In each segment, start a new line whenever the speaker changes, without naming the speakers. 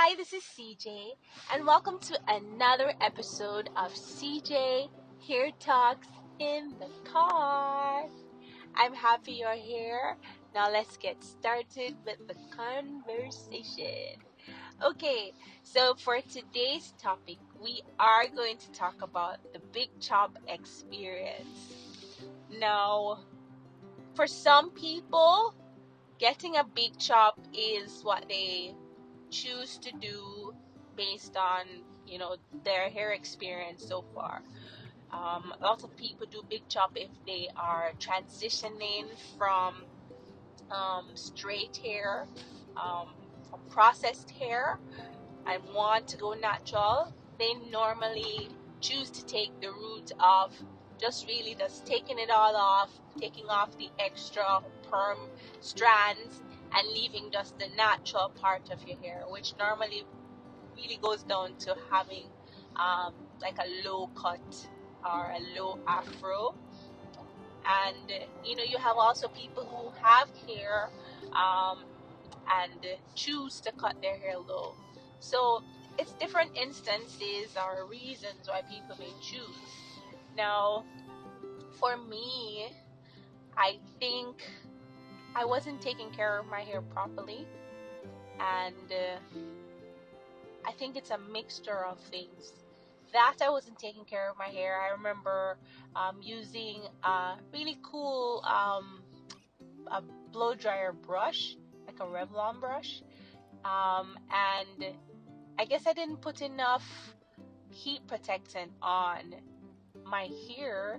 Hi, this is CJ, and welcome to another episode of CJ Here Talks in the Car. I'm happy you're here. Now let's get started with the conversation. Okay, so for today's topic, we are going to talk about the Big Chop experience. Now, for some people, getting a big chop is what they choose to do based on their hair experience so far. A lot of people do big chop if they are transitioning from straight hair, um, from processed hair, and want to go natural. They normally choose to take the route of just taking it all off, taking off the extra perm strands and leaving just the natural part of your hair, which normally really goes down to having like a low cut or a low afro. And you have also people who have hair and choose to cut their hair low. So it's different instances or reasons why people may choose. Now, for me, I think I wasn't taking care of my hair properly, and I think it's a mixture of things. That I wasn't taking care of my hair. I remember using a really cool a blow dryer brush, like a Revlon brush, and I guess I didn't put enough heat protectant on my hair,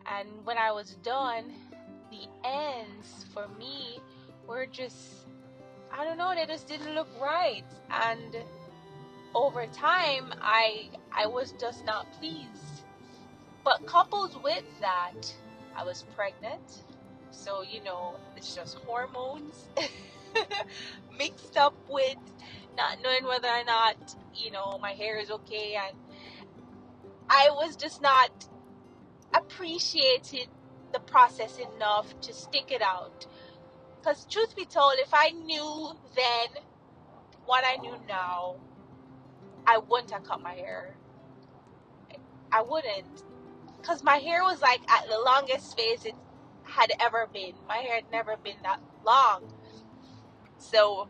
and when I was done, the ends for me were just, I don't know, they just didn't look right. And over time, I was just not pleased. But coupled with that, I was pregnant. So, it's just hormones mixed up with not knowing whether or not, my hair is okay. And I was just not appreciating the process enough to stick it out. Because truth be told, if I knew then what I knew now, I wouldn't have cut my hair. I wouldn't. Because my hair was like at the longest phase it had ever been. My hair had never been that long. So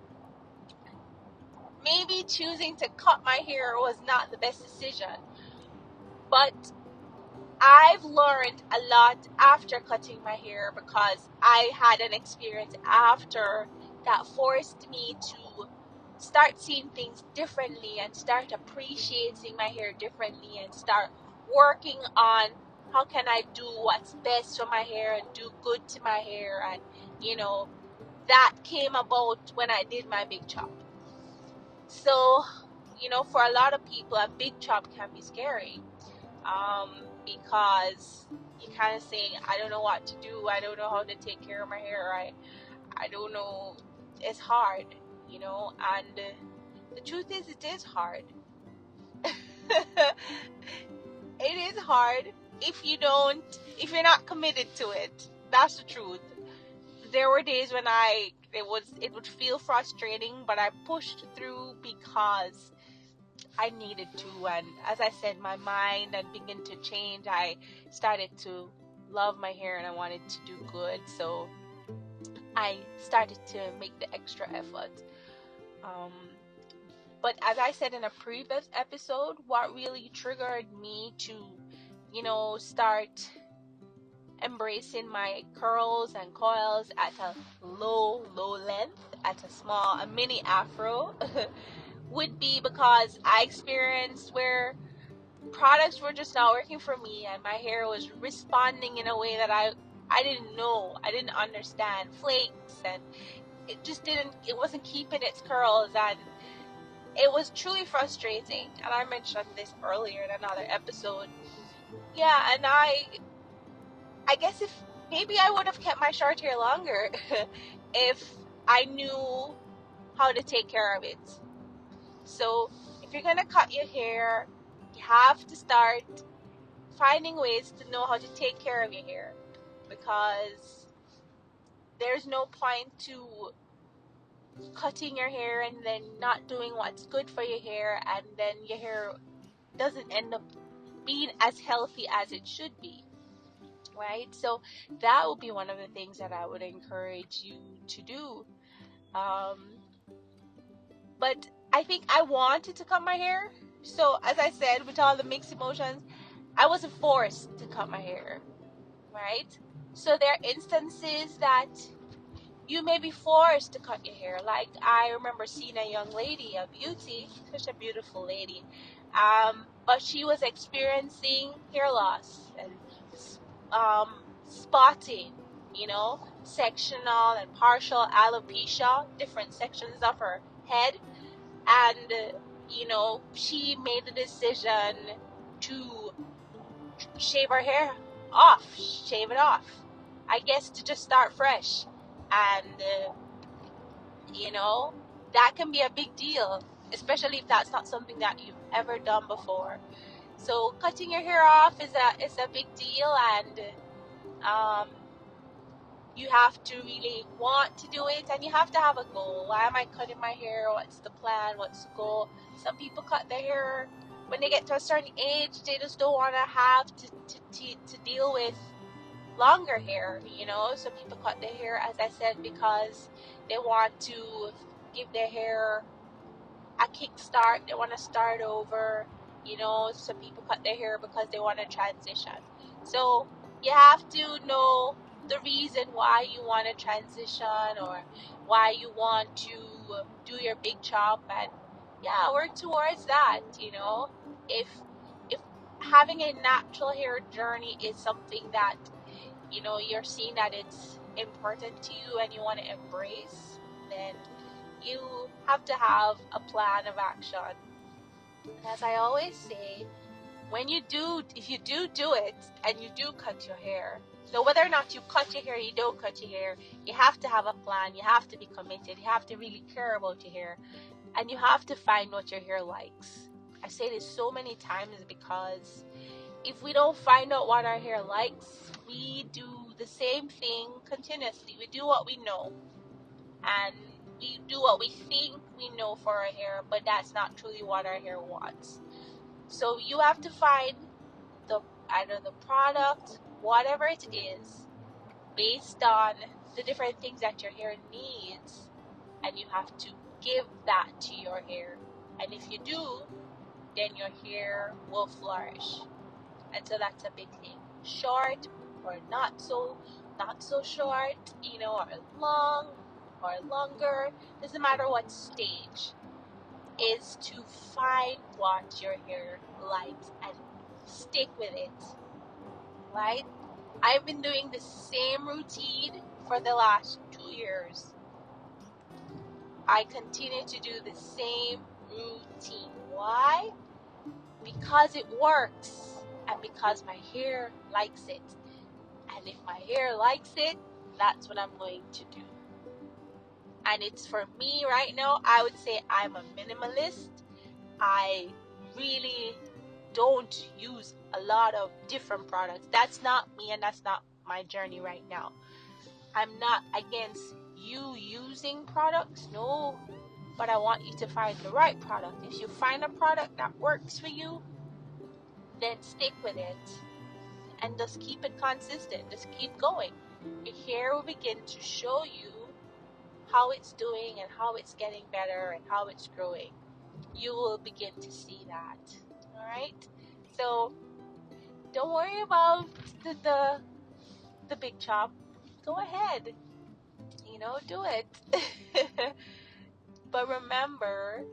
maybe choosing to cut my hair was not the best decision. But I've learned a lot after cutting my hair, because I had an experience after that forced me to start seeing things differently and start appreciating my hair differently and start working on how can I do what's best for my hair and do good to my hair. And that came about when I did my big chop. So for a lot of people, a big chop can be scary, because you kind of saying, I don't know what to do, I don't know how to take care of my hair, I don't know, it's hard, and the truth is, it is hard. It is hard if you're not committed to it. That's the truth. There were days when it would feel frustrating, but I pushed through because I needed to. And as I said, my mind had begun to change. I started to love my hair and I wanted to do good. So I started to make the extra effort. But as I said in a previous episode, what really triggered me to, start embracing my curls and coils at a low length, at a mini afro, would be because I experienced where products were just not working for me and my hair was responding in a way that I didn't know, I didn't understand, flakes, and it wasn't keeping its curls, and it was truly frustrating. And I mentioned this earlier in another episode. Yeah, and I guess if maybe I would have kept my short hair longer if I knew how to take care of it. So if you're gonna cut your hair, you have to start finding ways to know how to take care of your hair, because there's no point to cutting your hair and then not doing what's good for your hair, and then your hair doesn't end up being as healthy as it should be, right? So that would be one of the things that I would encourage you to do. But I think I wanted to cut my hair. So as I said, with all the mixed emotions, I wasn't forced to cut my hair, right? So there are instances that you may be forced to cut your hair. Like I remember seeing a young lady, a beauty, such a beautiful lady, but she was experiencing hair loss and spotting, sectional and partial alopecia, different sections of her head, and she made the decision to shave her hair off, shave it off, I guess, to just start fresh. And that can be a big deal, especially if that's not something that you've ever done before. So cutting your hair off is a big deal, and you have to really want to do it, and you have to have a goal. Why am I cutting my hair? What's the plan? What's the goal? Some people cut their hair when they get to a certain age. They just don't want to have to deal with longer hair, Some people cut their hair, as I said, because they want to give their hair a kickstart. They want to start over, Some people cut their hair because they want to transition. So you have to know the reason why you want to transition, or why you want to do your big chop, and work towards that. If having a natural hair journey is something that you're seeing that it's important to you and you want to embrace, then you have to have a plan of action. And as I always say, if you do it and you do cut your hair, so whether or not you cut your hair or you don't cut your hair, you have to have a plan, you have to be committed, you have to really care about your hair, and you have to find what your hair likes. I say this so many times because if we don't find out what our hair likes, we do the same thing continuously. We do what we know, and we do what we think we know for our hair, but that's not truly what our hair wants. So you have to find either the product, whatever it is, based on the different things that your hair needs, and you have to give that to your hair. And if you do, then your hair will flourish. And so that's a big thing. Short or not so short, or long or longer, doesn't matter what stage, is to find what your hair likes and stick with it, right? I've been doing the same routine for the last 2 years. I continue to do the same routine. Why? Because it works, and because my hair likes it. And if my hair likes it, that's what I'm going to do. And it's for me right now. I would say I'm a minimalist. I really don't use a lot of different products. That's not me, and that's not my journey right now. I'm not against you using products, no, but I want you to find the right product. If you find a product that works for you, then stick with it and just keep it consistent. Just keep going. Your hair will begin to show you how it's doing and how it's getting better and how it's growing. You will begin to see that. All right? So don't worry about the big chop. Go ahead. Do it. But remember,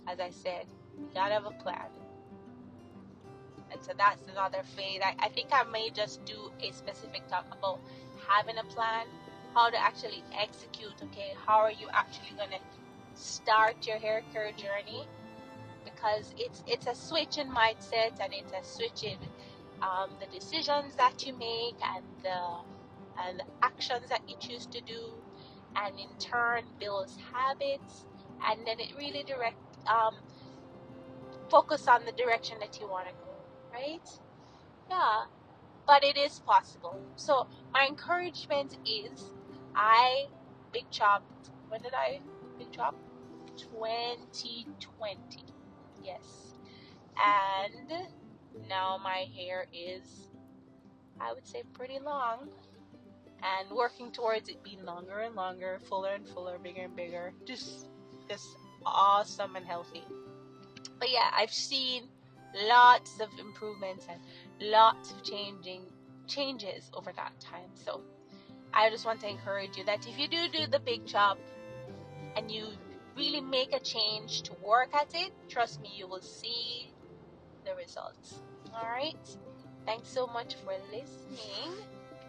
as I said, you gotta have a plan. And so that's another phase. I think I may just do a specific talk about having a plan, how to actually execute. Okay, how are you actually gonna start your hair care journey? Because it's a switch in mindset, and it's a switch in the decisions that you make, and the actions that you choose to do, and in turn builds habits, and then it really focus on the direction that you want to go, right? Yeah, but it is possible. So my encouragement is, I big chopped when did I big chop? 2020. Yes. And now my hair is, I would say, pretty long, and working towards it being longer and longer, fuller and fuller, bigger and bigger. Just awesome and healthy. But yeah, I've seen lots of improvements and lots of changes over that time. So I just want to encourage you that if you do the big chop and you really make a change to work at it, trust me, you will see the results. All right. Thanks so much for listening.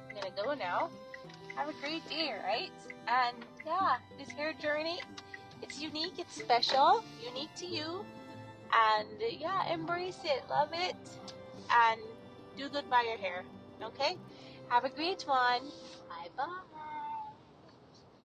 I'm gonna go now. Have a great day, right? And yeah, this hair journey, it's unique, it's special, unique to you. And yeah, embrace it, love it, and do good by your hair. Okay? Have a great one. Bye bye.